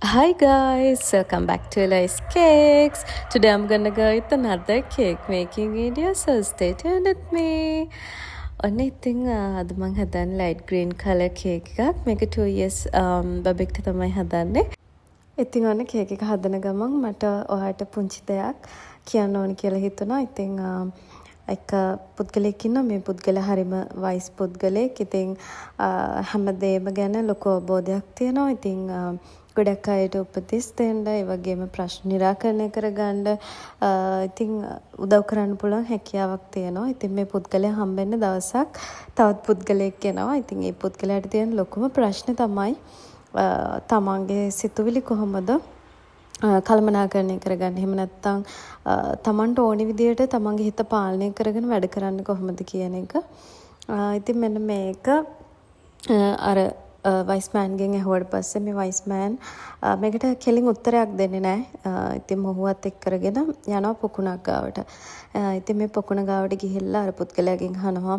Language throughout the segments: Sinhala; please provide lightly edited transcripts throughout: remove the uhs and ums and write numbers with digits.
Hi guys, welcome back to Eloise Cakes. Today I'm gonna go with another cake making video, so stay tuned with me. ඔන්න ඉතින් අද මං හදන්නේ light green color cake එකක්. මේක 2 years බබෙක්ට තමයි හදන්නේ. ඉතින් ඔන්න cake එක හදන ගමන් මට ඔයාලට පුංචි දෙයක් කියන්න ඕනි කියලා හිතුණා. ඉතින් එක පුද්ගලයෙක් ඉන්නවා. මේ පුද්ගලයා හරිම වයිස් පුද්ගලයෙක්. ඉතින් හැමදේම ගැන ලොකු අවබෝධයක් තියෙනවා. ඉතින් ගොඩක් අයට උපදෙස් දෙන්න, ඒ වගේම ප්‍රශ්න නිරාකරණය කරගන්න ඉතින් උදව් කරන්න පුළුවන් හැකියාවක් තියෙනවා. ඉතින් මේ පුද්ගලයා හම්බෙන්න දවසක් තවත් පුද්ගලයෙක් එනවා. ඉතින් මේ පුද්ගලයාට තියෙන ලොකුම ප්‍රශ්නේ තමයි තමන්ගේ සිතුවිලි කොහොමද කළමනාකරණය කරගන්න. එහෙම නැත්නම් තමන්ට ඕනි විදියට තමන්ගේ හිත පාලනය කරගෙන වැඩ කරන්න කොහොමද කියන එක. ඉතින් මෙන්න මේක අර වයිස්මෑන්ගෙන් ඇහුවට පස්සේ මේ වයිස්මෑන් මේකට කෙලින් උත්තරයක් දෙන්නේ නැහැ. ඉතින් මොහුවත් එක්ක කරගෙන යනවා පොකුණක් ගාවට. ඉතින් මේ පොකුණ ගාවට ගිහිල්ලා අර පුද්ගලයාගෙන් අහනවා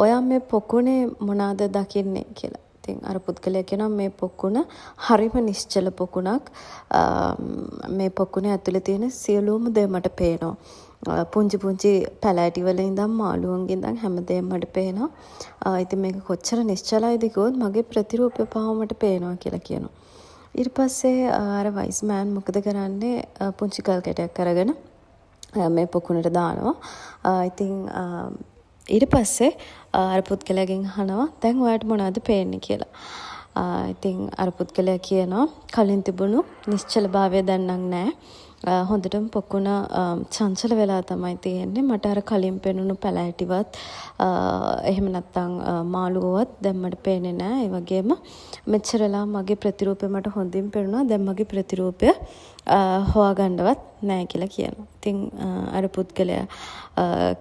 ඔයා මේ පොකුණේ මොනවාද දකින්නේ කියලා. ඉතින් අර පුද්ගලයා කියනවා මේ පොකුණ හරිම නිශ්චල පොකුණක්. මේ පොකුණේ ඇතුලේ තියෙන සියලුම දේ මට පේනවා. පුංචි පුංචි පැලෑටි වල ඉඳන් මාළුවන්ගේ ඉඳන් හැමදේම මට පේනවා. ඉතින් මේක කොච්චර නිශ්චලයිද කිව්වොත් මගේ ප්‍රතිරූපය පහව මට පේනවා කියලා කියනවා. ඊට පස්සේ අර වයිස්මෑන් මොකද කරන්නේ පුංචි කල් කැටයක් අරගෙන මේ පොකුණට දානවා. ඉතින් ඊට පස්සේ අර පුද්ගලයාගෙන් අහනවා දැන් ඔයාට මොනවද පේන්නේ කියලා. ඉතින් අර පුද්ගලයා කියනවා කලින් තිබුණු නිශ්චලභාවය දැන් නම් නැහැ. හොඳටම පොකුණ චංචල වෙලා තමයි තියෙන්නේ. මට අර කලින් පෙනුණු පැලෑටිවත් එහෙම නැත්නම් මාළුවවත් දැන් මට පේන්නේ නැහැ. ඒ වගේම මෙච්චරලා මගේ ප්‍රතිරූපය මට හොඳින් පේනවා. දැන් මගේ ප්‍රතිරූපය හොයාගන්නවත් නැහැ කියලා කියනවා. ඉතින් අර පුද්ගලයා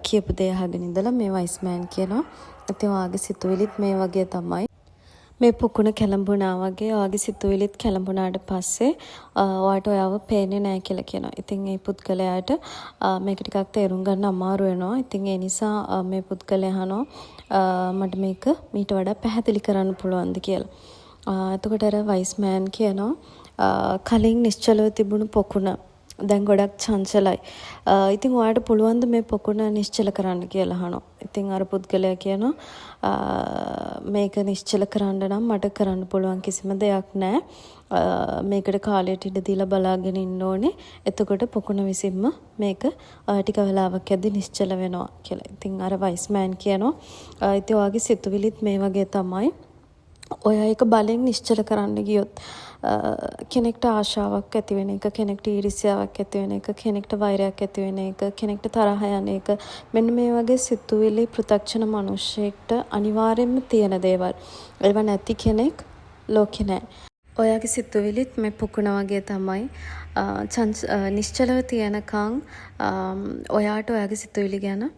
කියපු දේ අහගෙන ඉඳලා මේ වයිස්මෑන් කියනවා ඉතින් ඔයාගේ සිතුවිලිත් මේ වගේ තමයි. මේ පොකුණ කැළඹුණා වගේ ඔයාගේ සිතුවිලිත් කැළඹුණාට පස්සේ ඔයාට ඔයාව පේන්නේ නැහැ කියලා කියනවා. ඉතින් මේ පුද්ගලයාට මේක ටිකක් තේරුම් ගන්න අමාරු වෙනවා. ඉතින් ඒ නිසා මේ පුද්ගලයා අහනවා මට මේක මීට වඩා පැහැදිලි කරන්න පුළුවන්ද කියලා. එතකොට අර වයිස්මෑන් කියනවා කලින් නිශ්චලව තිබුණු පොකුණ දැන් ගොඩක් චංචලයි. ඉතින් ඔයාට පුළුවන් ද මේ පොකුණ නිශ්චල කරන්න කියලා අහනවා. ඉතින් අර පුද්ගලයා කියනවා මේක නිශ්චල කරන්න නම් මට කරන්න පුළුවන් කිසිම දෙයක් නැහැ. මේකට කාලයට ඉඩ දීලා බලාගෙන ඉන්න ඕනේ. එතකොට පොකුණ විසින්ම මේක ටික වෙලාවක් යද්දි නිශ්චල වෙනවා කියලා. ඉතින් අර වයිස්මෑන් කියනවා ඉතින් ඔයාගේ සිතුවිලිත් මේ වගේ තමයි. ඔයා ඒක බලෙන් නිශ්චල කරන්න ගියොත් කෙනෙක්ට ආශාවක් ඇති වෙන එක, කෙනෙක්ට ඊර්ෂ්‍යාවක් ඇති වෙන එක, කෙනෙක්ට වෛරයක් ඇති වෙන එක, කෙනෙක්ට තරහ යන එක, මෙන්න මේ වගේ සිතුවිලි පෘථග්ජන මිනිස්සෙක්ට අනිවාර්යයෙන්ම තියෙන දේවල්. ඒවා නැති කෙනෙක් ලෝකේ නැහැ. ඔයාගේ සිතුවිලිත් මේ පොකුණ වගේ තමයි. නිශ්චලව තියෙනකන් ඔයාට ඔයාගේ සිතුවිලි ගැන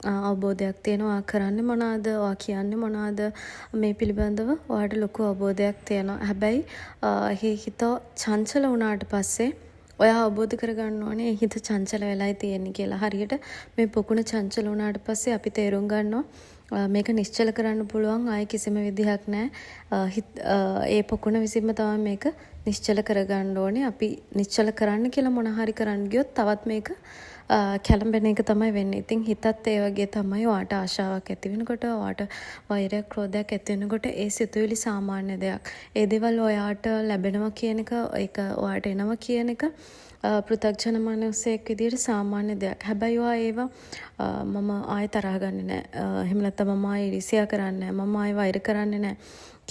අවබෝධයක් තියෙනවා. ඔයා කරන්නේ මොනවාද, ඔයා කියන්නේ මොනවාද මේ පිළිබඳව ඔයාට ලොකු අවබෝධයක් තියෙනවා. හැබැයි හිත චංචල වුණාට පස්සේ ඔයා අවබෝධ කරගන්න ඕනේ හිත චංචල වෙලයි තියෙන්නේ කියලා. හරියට මේ පොකුණ චංචල වුණාට පස්සේ අපි තේරුම් ගන්නවා මේක නිශ්චල කරන්න පුළුවන් ආයේ කිසිම විදිහක් නැහැ. ඒ පොකුණ විසින්ම තමයි මේක නිශ්චල කරගන්න ඕනේ. අපි නිශ්චල කරන්න කියලා මොන හරි කරන්න ගියොත් තවත් මේක කැළඹෙන එක තමයි වෙන්නේ. ඉතින් හිතත් ඒ වගේ තමයි. ඔයාට ආශාවක් ඇති වෙනකොට, ඔයාට වෛරයක්, ක්‍රෝධයක් ඇති වෙනකොට ඒ සිතුවිලි සාමාන්‍ය දෙයක්. ඒ දේවල් ඔයාට ලැබෙනවා කියන එක, ඒක ඔයාට එනවා කියන එක පෘථග්ජන මනුස්සයෙක් විදියට සාමාන්‍ය දෙයක්. හැබැයි ඔයා ඒවා මම ආයෙ තරහ ගන්නෙ නැහැ. එහෙම නැත්නම් මම ආයෙ ඉරිසියා කරන්නේ නැහැ. මම ආයෙ වෛර කරන්නේ නැහැ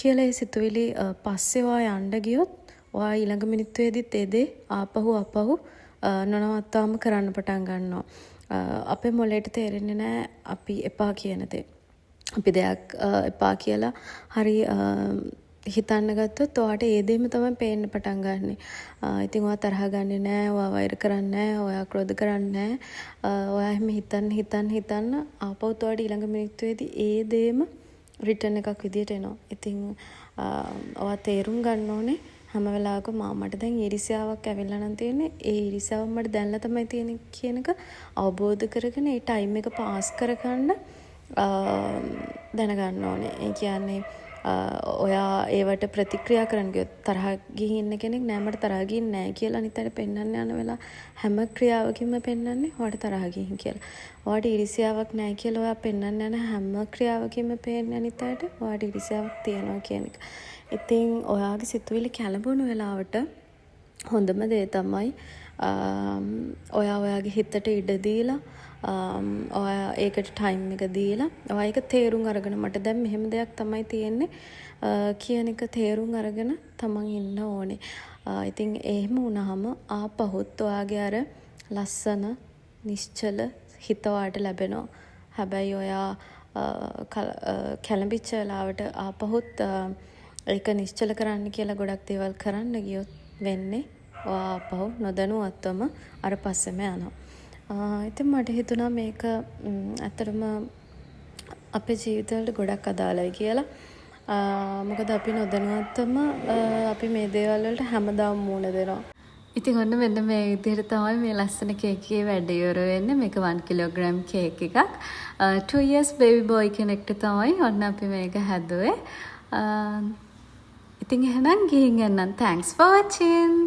කියලා ඒ සිතුවිලි පස්සේ ඔයා යන්න ගියොත් ඔයා ඊළඟ මිනිත්තුවේදීත් ඒ දේ ආපහු නොනවත්වාම කරන්න පටන් ගන්නවා. අපේ මොළයට තේරෙන්නේ නැහැ අපි එපා කියන දේ. අපි දෙයක් එපා කියලා හරි හිතන්න ගත්තොත් ඔයාට ඒ දෙයම තමයි පේන්න පටන් ගන්නෙ. ඉතින් ඔයා තරහ ගන්නෙ නැහැ, ඔයා වෛර කරන්නේ නැහැ, ඔයා ක්‍රෝධ කරන්නේ නැහැ. ඔයා එහෙම හිතන්න ආපහුත් ඔයාට ඊළඟ මිනිත්තුවේදී ඒ දෙයම රිටර්න් එකක් විදියට එනවා. ඉතින් ඔයා තේරුම් ගන්න ඕනේ හැම වෙලාවකම මට දැන් ඊර්ෂ්‍යාවක් ඇවිල්ලා නම් තියෙන්නේ. ඒ ඊර්ෂ්‍යාව මට දැන්ලා තමයි තියෙන්නේ කියන එක අවබෝධ කරගෙන ඒ ටයිම් එක පාස් කරගන්න දැනගන්න ඕනේ. ඒ කියන්නේ ඔයා ඒවට ප්‍රතික්‍රියා කරන්න ගියොත් තරහ ගිහින් ඉන්න කෙනෙක් නෑ මට තරහ ගිහින් නෑ කියලා අනිත් අයට පෙන්වන්න යන වෙලාව හැම ක්‍රියාවකින්ම පෙන්වන්නේ ඔයාට තරහ ගිහින් කියලා. ඔයාට ඊර්ෂ්‍යාවක් නෑ කියලා ඔයා පෙන්වන්න යන හැම ක්‍රියාවකින්ම පේන්නේ අනිත් අයට ඔයාට ඊර්ෂ්‍යාවක් තියෙනවා කියන එක. ඉතින් ඔයාගේ සිතුවිලි කැළඹුණු වෙලාවට හොඳම දේ තමයි ඔයා ඔයාගේ හිතට ඉඩ දීලා ඔයා ඒකට ටයිම් එක දීලා ඔයා ඒක තේරුම් අරගෙන මට දැන් මෙහෙම දෙයක් තමයි තියෙන්නේ කියන එක තේරුම් අරගෙන තමන් ඉන්න ඕනේ. ඉතින් එහෙම වුණාම ආපහුත් ඔයාගේ අර ලස්සන නිශ්චල හිත ඔයාට ලැබෙනවා. හැබැයි ඔයා කැළඹිච්ච වෙලාවට ආපහුත් ඒක නිශ්චල කරන්න කියලා ගොඩක් දේවල් කරන්න ගියොත් වෙන්නේ ඔයා ආපහු නොදැනුවත්වම අර පස්සෙම යනවා. ඉතින් මට හිතුණා මේක ඇත්තටම අපේ ජීවිතවලට ගොඩක් අදාළයි කියලා. මොකද අපි නොදැනුවත්වම අපි මේ දේවල් වලට හැමදාම මුහුණ දෙනවා. ඉතින් ඔන්න මෙන්න මේ විදිහට තමයි මේ ලස්සන කේක් එකේ වැඩ ඉවර වෙන්නේ. මේක 1 කිලෝග්‍රෑම් කේක් එකක්. 2 years baby boy කෙනෙක්ට තමයි ඔන්න අපි මේක හැදුවේ. ඉතින් එහෙනම් ගිහින් එන්නම්. Thanks for watching.